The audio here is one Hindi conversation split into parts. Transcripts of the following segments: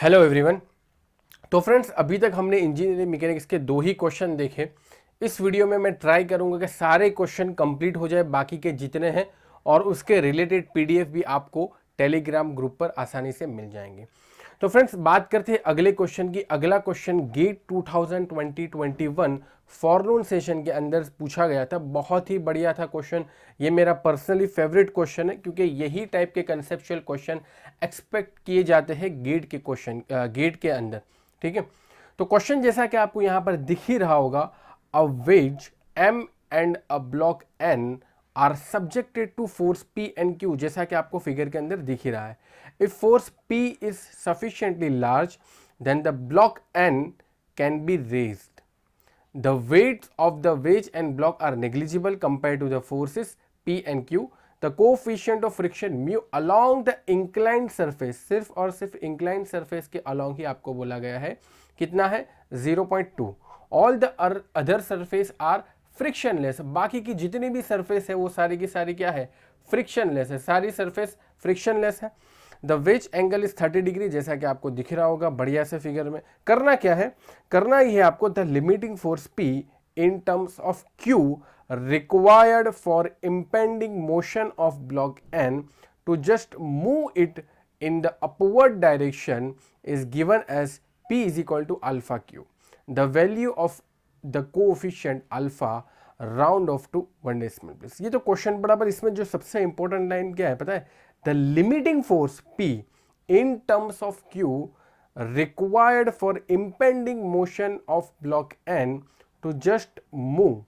Hello everyone. तो फ्रेंड्स, अभी तक हमने इंजीनियरिंग मैकेनिक्स के 2 ही क्वेश्चन देखे। इस वीडियो में मैं ट्राई करूंगा कि सारे क्वेश्चन कंप्लीट हो जाए, बाकी के जितने हैं, और उसके रिलेटेड पीडीएफ भी आपको टेलीग्राम ग्रुप पर आसानी से मिल जाएंगे। तो फ्रेंड्स, बात करते हैं अगले क्वेश्चन की। अगला क्वेश्चन गेट 2020-21 फॉरनून सेशन के अंदर पूछा गया था। बहुत ही बढ़िया था क्वेश्चन। ये मेरा पर्सनली फेवरेट क्वेश्चन है, क्योंकि यही टाइप के कंसेप्चुअल क्वेश्चन एक्सपेक्ट किए जाते हैं गेट के क्वेश्चन गेट के अंदर। ठीक है, तो क्वेश्चन जैसा कि आपको यहां पर दिख ही रहा होगा, a wedge M and a block N are subjected to force P and Q, जैसा कि आपको फिगर के अंदर दिख ही रहा है। If force P is sufficiently large then the block N can be raised. The weights of the wedge and block are negligible compared to the forces P and Q. The coefficient of friction mu along the inclined surface, सिर्फ और सिर्फ inclined surface के along ही आपको बोला गया है, कितना है 0.2. All the other surface are frictionless. बाकी की जितनी भी surface है वो सारी की सारी क्या है, frictionless है, सारी surface frictionless है। The ways angle is 30 degree, जैसा कि आपको दिख रहा होगा बढ़िया से फिगर में। करना क्या है, करना ही है आपको the limiting force P in terms of Q required for impending motion of block N to just move it in the upward direction is given as P is equal to alpha Q। The value of the coefficient alpha round off to 1 decimal place. ये तो क्वेश्चन बराबर। इसमें जो सबसे इंपॉर्टेंट लाइन क्या है पता है, the limiting force P in terms of Q required for impending motion of block N to just move।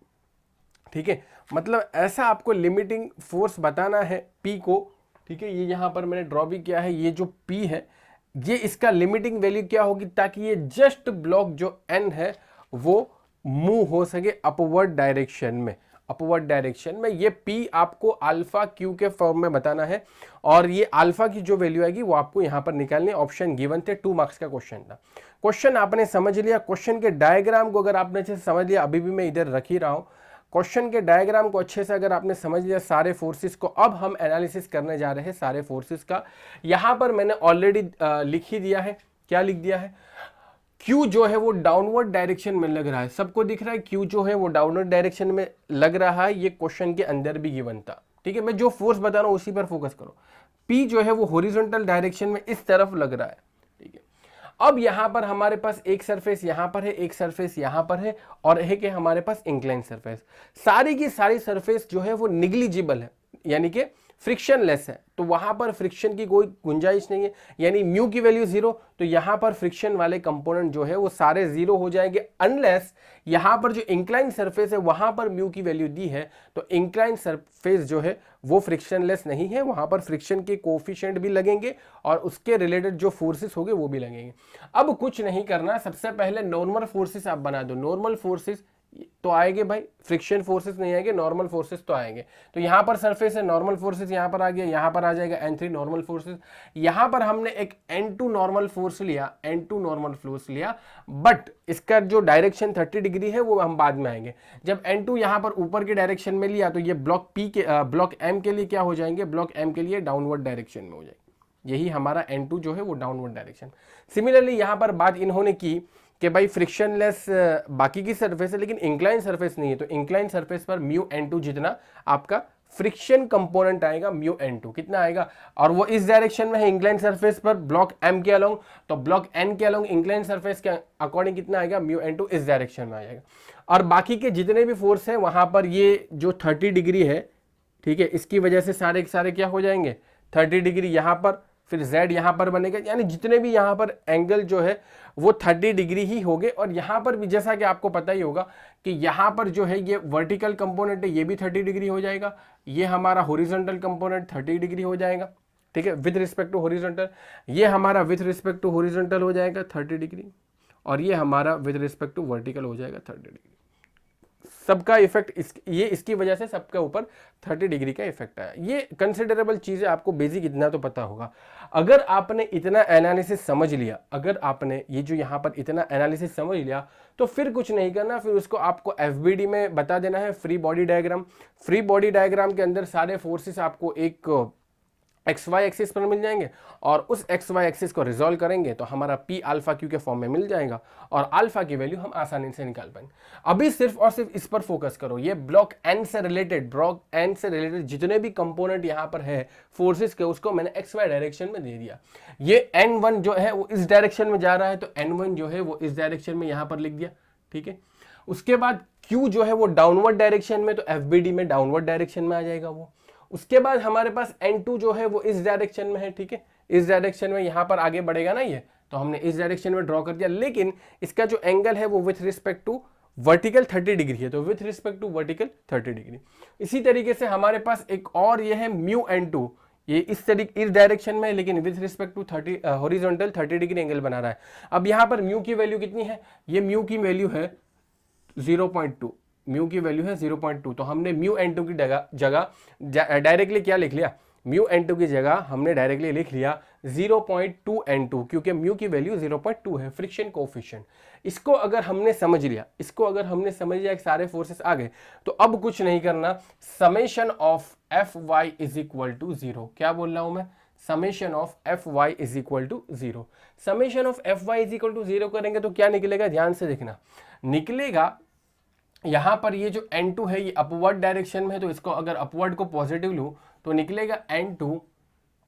ठीक है, मतलब ऐसा आपको लिमिटिंग फोर्स बताना है P को। ठीक है, ये यहां पर मैंने ड्रॉ भी किया है। ये जो P है, ये इसका लिमिटिंग वैल्यू क्या होगी, ताकि ये जस्ट ब्लॉक जो N है वो मूव हो सके अपवर्ड डायरेक्शन में। अपवर्ड डायरेक्शन में ये P आपको अल्फा Q के फॉर्म में बताना है, और ये अल्फा की जो वैल्यू आएगी वो आपको यहां पर निकालनी है। ऑप्शन गिवन थे, 2 मार्क्स का क्वेश्चन था। क्वेश्चन आपने समझ लिया। क्वेश्चन के डायग्राम को अगर आपने अच्छे से समझ लिया, अभी भी मैं इधर रख ही रहा हूं, क्वेश्चन के डायग्राम को अच्छे से अगर आपने समझ लिया सारे फोर्सेस को, अब हम एनालिसिस करने जा रहे हैं सारे फोर्सेस का। यहां पर मैंने ऑलरेडी लिख ही दिया है। क्या लिख दिया है, Q जो है वो डाउनवर्ड डायरेक्शन में लग रहा है। सबको दिख रहा है Q जो है वो डाउनवर्ड डायरेक्शन में लग रहा है। ये क्वेश्चन के अंदर भी गिवन था। ठीक है, मैं जो फोर्स बता रहा हूं उसी पर फोकस करो। P जो है वो हॉरिजॉन्टल डायरेक्शन में इस तरफ लग रहा है। ठीक है, अब यहां पर हमारे पास एक सरफेस यहां पर है, एक सरफेस यहां पर है, और है कि हमारे पास इंक्लाइन सरफेस। सारी की सारी सरफेस जो है वो निग्लिजिबल है, यानी कि फ्रिक्शनलेस है। तो वहां पर फ्रिक्शन की कोई गुंजाइश नहीं है, यानी म्यू की वैल्यू 0। तो यहां पर फ्रिक्शन वाले कंपोनेंट जो है वो सारे 0 हो जाएंगे, अनलेस यहां पर जो इंक्लाइन सरफेस है वहां पर म्यू की वैल्यू दी है। तो इंक्लाइन सरफेस जो है वो फ्रिक्शनलेस नहीं है, वहां पर फ्रिक्शन के कोएफिशिएंट भी लगेंगे और उसके रिलेटेड जो फोर्सेस होंगे वो भी लगेंगे। अब कुछ नहीं करना, सबसे पहले नॉर्मल फोर्सेस आप बना दो। नॉर्मल फोर्सेस तो आएंगे भाई, फ्रिक्शन फोर्सेस नहीं आएंगे, नॉर्मल फोर्सेस तो आएंगे। तो यहां पर सरफेस है, नॉर्मल फोर्सेस यहां पर आ गया, यहां पर आ जाएगा N3 नॉर्मल फोर्सेस। यहां पर हमने एक N2 नॉर्मल फोर्स लिया, N2 नॉर्मल फोर्स लिया, बट इसका जो डायरेक्शन 30 डिग्री है वो हम बाद में आएंगे। जब N2 यहां पर ऊपर के डायरेक्शन में लिया तो ये ब्लॉक M के लिए क्या हो जाएंगे, ब्लॉक M के लिए डाउनवर्ड डायरेक्शन में हो जाएंगे। यही हमारा N2 जो है वो डाउनवर्ड डायरेक्शन। सिमिलरली यहां पर बात इन्होंने की कि भाई फ्रिक्शनलेस बाकी की सरफेस है लेकिन इंक्लाइन सरफेस नहीं है, तो इंक्लाइन सरफेस पर म्यू N2 जितना आपका फ्रिक्शन कंपोनेंट आएगा, म्यू N2 कितना आएगा, और वो इस डायरेक्शन में है इंक्लाइन सरफेस पर ब्लॉक M के अलोंग। तो ब्लॉक N के अलोंग इंक्लाइन सरफेस के अकॉर्डिंग कितना आएगा, म्यू N2 इस डायरेक्शन में आ जाएगा। और बाकी के जितने भी फोर्स है वहां पर ये जो 30 डिग्री है, ठीक है, इसकी वजह से सारे के सारे क्या हो जाएंगे, 30 डिग्री यहां पर, फिर Z यहां पर बनेगा, यानी जितने भी यहां पर एंगल जो है वो 30 डिग्री ही होंगे। और यहां पर भी जैसा कि आपको पता ही होगा कि यहां पर जो है ये वर्टिकल कंपोनेंट है, ये भी 30 डिग्री हो जाएगा। ये हमारा हॉरिजॉन्टल कंपोनेंट 30 डिग्री हो जाएगा। ठीक है, विद रिस्पेक्ट टू हॉरिजॉन्टल। ये हमारा विद रिस्पेक्ट टू हॉरिजॉन्टल हो जाएगा 30 डिग्री, और ये हमारा विद रिस्पेक्ट टू वर्टिकल हो जाएगा 30 डिग्री। सबका इफेक्ट ये इसकी वजह से सबके ऊपर 30 डिग्री का इफेक्ट आया। ये कंसिडरेबल चीजें, आपको बेसिक इतना तो पता होगा। अगर आपने इतना एनालिसिस समझ लिया, अगर आपने ये जो यहाँ पर इतना एनालिसिस समझ लिया, तो फिर कुछ नहीं करना, फिर उसको आपको एफबीडी में बता देना है, free body diagram. Free body diagram के अंदर सारे फोर्सेस आपको एक एक्स वाई एक्सिस पर मिल जाएंगे और उस एक्स वाई एक्सिस को रिजॉल्व करेंगे तो हमारा पी अल्फा क्यू के फॉर्म में मिल जाएगा और अल्फा की वैल्यू हम आसानी से निकाल पाएंगे। अभी सिर्फ और सिर्फ इस पर फोकस करो, ये ब्लॉक एन से रिलेटेड जितने भी कंपोनेंट यहाँ पर है फोर्सेस के, उसको मैंने एक्स वाई डायरेक्शन में दे दिया। ये एन वन जो है वो इस डायरेक्शन में जा रहा है तो एन वन जो है वो इस डायरेक्शन में यहाँ पर लिख दिया, ठीक है। उसके बाद Q जो है वो डाउनवर्ड डायरेक्शन में, तो FBD में डाउनवर्ड डायरेक्शन में आ जाएगा वो। उसके बाद हमारे पास N2 जो है वो इस डायरेक्शन में है, ठीक है, इस डायरेक्शन में यहां पर आगे बढ़ेगा ना ये, तो हमने इस डायरेक्शन में ड्रॉ कर दिया, लेकिन इसका जो एंगल है वो with respect to vertical 30 degree है, तो with respect to vertical 30 degree. इसी तरीके से हमारे पास एक और ये है μN2, ये इस डायरेक्शन में, लेकिन with respect to 30 horizontal 30 degree angle बना रहा है। अब यहाँ पर म्यू की वैल्यू कितनी है, ये म्यू की वैल्यू है 0.2, म्यू की वैल्यू है 0.2, तो हमने म्यू एन टू की जगह डायरेक्टली क्या लिख लिया, म्यू एन टू की जगह हमने डायरेक्टली लिख लिया 0.2 N2, क्योंकि म्यू की वैल्यू 0.2 है, फ्रिक्शन कोफिशिएंट। इसको अगर हमने समझ लिया कि सारे फोर्सेस आ गए, तो अब कुछ नहीं करना, summation of F Y is equal to 0। क्या बोल रहा हूं मैं, summation of F Y is equal to 0। Summation of F Y is equal to 0 करेंगे तो क्या निकलेगा, ध्यान से देखना, निकलेगा यहां पर ये जो N2 है ये अपवर्ड डायरेक्शन में है, तो इसको अगर अपवर्ड को पॉजिटिव लूं तो निकलेगा N2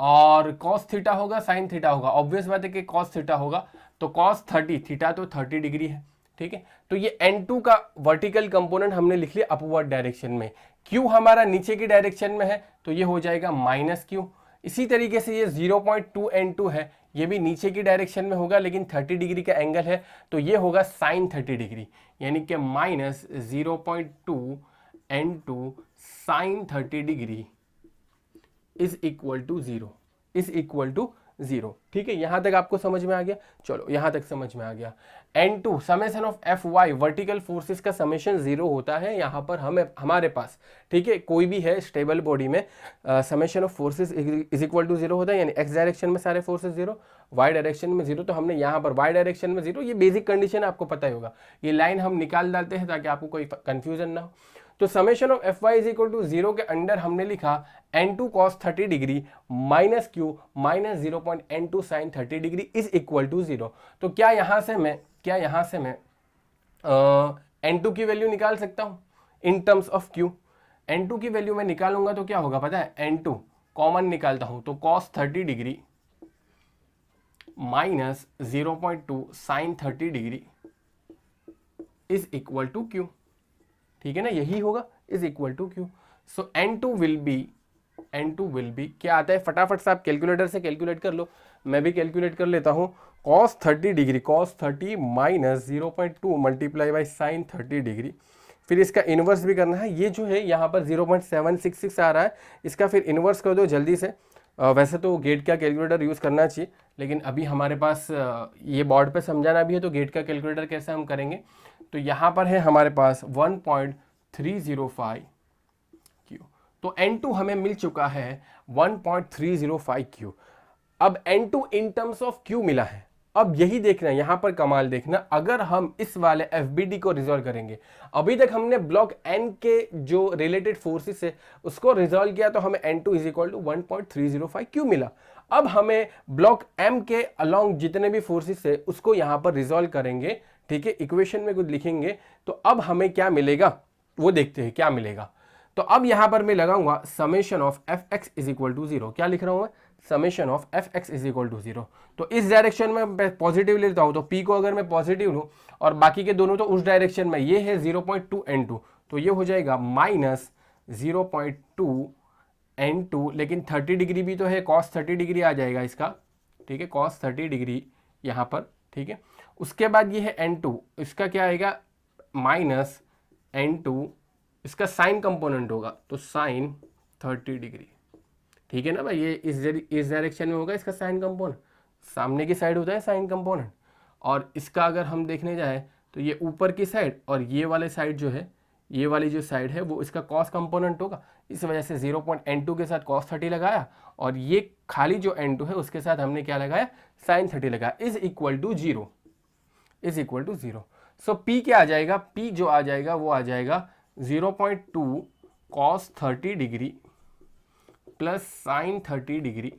और cos थीटा होगा sin थीटा होगा। ऑब्वियस बात है कि cos थीटा होगा, तो cos 30, थीटा तो 30 डिग्री है, ठीक है। तो ये N2 का वर्टिकल कंपोनेंट हमने लिख लिया अपवर्ड डायरेक्शन में, Q हमारा नीचे की डायरेक्शन में है तो ये हो जाएगा -Q। इसी तरीके से ये 0.2 N2 है, ये भी नीचे की डायरेक्शन में होगा लेकिन 30 डिग्री का एंगल है, तो ये होगा sin 30 डिग्री, यानी कि -0.2 N2 sin 30 degree is equal to 0, ठीक है। यहां तक आपको समझ में आ गया, चलो यहां तक समझ में आ गया। N2 summation of F Y, vertical forces का समेशन 0 होता है यहाँ पर हमारे पास, ठीक है, कोई भी है स्टेबल बॉडी में summation of forces is equal to 0 होता है, यानी एक्स डायरेक्शन में सारे फोर्सेस 0, वाई डायरेक्शन में 0, तो हमने यहाँ पर वाई डायरेक्शन में 0, ये बेसिक कंडीशन आपको पता ही होगा, ये लाइन हम निकाल डालते हैं ताकि आपको कोई कंफ्यूजन ना हो। तो summation of F Y is equal to 0 के अंडर हमने लिखा N2 cos 30 degree minus Q minus 0.N2 sin 30 degree is equal to 0। तो क्या यहां से मैं N2 की वैल्यू निकाल सकता हूं इन टर्म्स ऑफ Q। N2 की वैल्यू मैं निकालूंगा तो क्या होगा पता है, N2 कॉमन निकालता हूं तो cos 30 degree minus 0.2 sin 30 degree is equal to Q, ठीक है ना, यही होगा, is equal to Q। So N2 will be क्या आता है, फटाफट से आप कैलकुलेटर से कैलकुलेट कर लो, मैं भी कैलकुलेट कर लेता हूं, cos 30 degree cos 30 minus 0.2 multiply by sine 30 degree, फिर इसका इनवर्स भी करना है, ये जो है यहाँ पर 0.766 आ रहा है, इसका फिर इनवर्स कर दो जल्दी से। वैसे तो गेट का कैलकुलेटर यूज़ करना चाहिए, लेकिन अभी हमारे पास ये बोर्ड पे समझाना भी है, तो गेट का कैलकुलेटर कैसे हम करेंगे, तो यहाँ पर है हमारे पास 1.305 Q, तो N2 हमें मिल चुका है 1.305 Q। अब N2 in terms of Q मिला है, अब यही देखना, यहां पर कमाल देखना, अगर हम इस वाले FBD को रिजॉल्व करेंगे, अभी तक हमने ब्लॉक N के जो रिलेटेड फोर्सेस है उसको रिजॉल्व किया तो हमें N2 is equal to 1.305 Q मिला। अब हमें ब्लॉक M के अलोंग जितने भी फोर्सेस है उसको यहां पर रिजॉल्व करेंगे, ठीक है, इक्वेशन में कुछ लिखेंगे, तो अब हमें क्या मिलेगा वो देखते हैं क्या मिलेगा। तो अब यहां पर मैं लगाऊंगा summation of F X is equal to 0, क्या लिख रहा हूं मैं, summation of F X is equal to 0। तो इस डायरेक्शन में मैं पॉजिटिव लेता हूं, तो पी को अगर मैं पॉजिटिव लूं और बाकी के दोनों तो उस डायरेक्शन में, ये है 0.2 N2, तो ये हो जाएगा माइनस 0.2 N2, लेकिन 30 डिग्री भी तो है, cos 30 डिग्री आ जाएगा इसका, ठीक है, cos 30 डिग्री यहाँ पर, ठीक है। उसके बाद ये है N2, इसका क्या आएगा माइनस N2, इसका साइन कंपोनेंट होगा तो साइन 30 डिग्री, ठीक है ना भाई, ये इस डायरेक्शन में होगा इसका साइन कंपोनेंट, सामने की साइड होता है साइन कंपोनेंट, और इसका अगर हम देखने जाए तो ये ऊपर की साइड और ये वाले साइड जो है, ये वाली जो साइड है वो इसका कॉस कंपोनेंट होगा, इस वजह से 0.N2 के साथ cos 30 लगाया, और ये खाली जो N2 है उसके साथ हमने क्या लगाया, साइन 30 लगाया, is equal to 0। So P क्या आ जाएगा, P जो आ जाएगा वो आ जाएगा 0.2 cos 30 degree plus sine 30 degree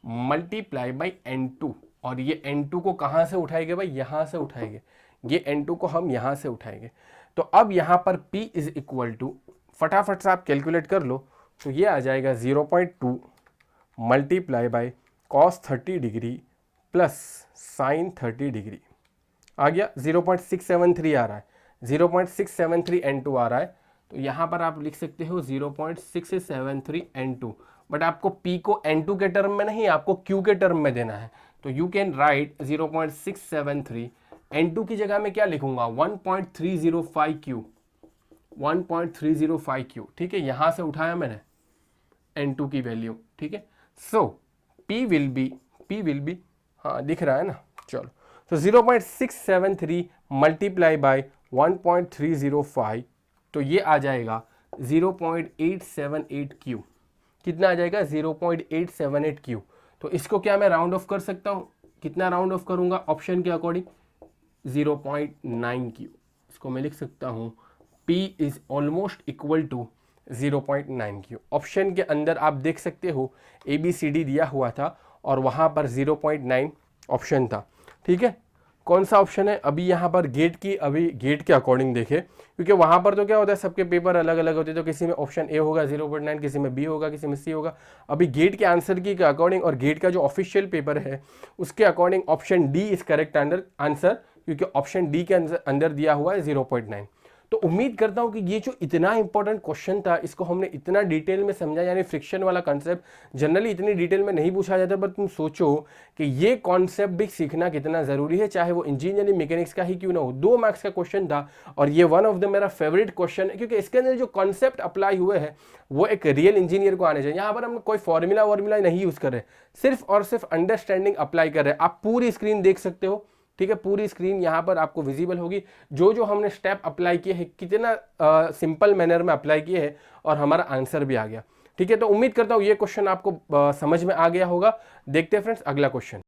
multiply by N2, और ये N2 को कहाँ से उठाएंगे भाई, यहाँ से उठाएंगे, ये N2 को हम यहाँ से उठाएंगे। तो अब यहाँ पर P इज इक्वल टू, फटाफट से आप कैलकुलेट कर लो, तो ये आ जाएगा 0.2 multiply by cos 30 degree plus sine 30 degree, आ गया 0.673 आ रहा है, 0.673 N2 आ रहा है। तो यहाँ पर आप लिख सकते हो 0.673 N2, बट आपको P को N2 के टर्म में नहीं, आपको Q के टर्म में देना है। तो यू कैन राइट 0.673, N2 की जगह में क्या लिखूंगा 1.305 Q, 1.305 Q, ठीक है, यहां से उठाया मैंने N2 की वैल्यू, ठीक है। सो P विल बी, हाँ दिख रहा है ना, चलो, तो 0.673 मल्टीप्लाई बाय 1.305, तो ये आ जाएगा 0.878 Q, कितना आ जाएगा 0.878 Q। तो इसको क्या मैं राउंड ऑफ कर सकता हूँ, कितना राउंड ऑफ करूंगा ऑप्शन के अकॉर्डिंग 0.9 Q, इसको मैं लिख सकता हूँ P is almost equal to 0.9 Q। Option के अंदर आप देख सकते हो ABCD दिया हुआ था और वहाँ पर 0.9 ऑप्शन था, ठीक है। कौन सा ऑप्शन है, अभी यहाँ पर गेट के अकॉर्डिंग देखे, क्योंकि वहाँ पर तो क्या होता है सबके पेपर अलग अलग होते हैं, तो किसी में ऑप्शन ए होगा 0.9, किसी में बी होगा, किसी में सी होगा। अभी गेट के आंसर की अकॉर्डिंग और गेट का जो ऑफिशियल पेपर है उसके according option D is correct answer, क्योंकि ऑप्शन डी के अंदर दिया हुआ है 0.9। तो उम्मीद करता हूं कि ये जो इतना इंपॉर्टेंट क्वेश्चन था इसको हमने इतना डिटेल में समझा, यानी फ्रिक्शन वाला कॉन्सेप्ट जनरली इतनी डिटेल में नहीं पूछा जाता, पर तुम सोचो कि ये कॉन्सेप्ट भी सीखना कितना ज़रूरी है, चाहे वो इंजीनियरिंग मैकेनिक्स का ही क्यों ना हो। 2 मार्क्स का क्वेश्चन था और ये वन ऑफ द मेरा फेवरेट क्वेश्चन है, क्योंकि इसके अंदर जो कॉन्सेप्ट अप्लाई हुए हैं वो एक रियल इंजीनियर को आने चाहिए। यहाँ पर हम कोई फॉर्मूला नहीं यूज़ कर रहे, सिर्फ और सिर्फ अंडरस्टैंडिंग अप्लाई कर रहे हैं। आप पूरी स्क्रीन देख सकते हो, ठीक है, पूरी स्क्रीन यहाँ पर आपको विजिबल होगी, जो हमने स्टेप अप्लाई किए हैं कितना सिंपल मैनर में अप्लाई किए हैं और हमारा आंसर भी आ गया, ठीक है। तो उम्मीद करता हूँ ये क्वेश्चन आपको समझ में आ गया होगा। देखते हैं फ्रेंड्स अगला क्वेश्चन।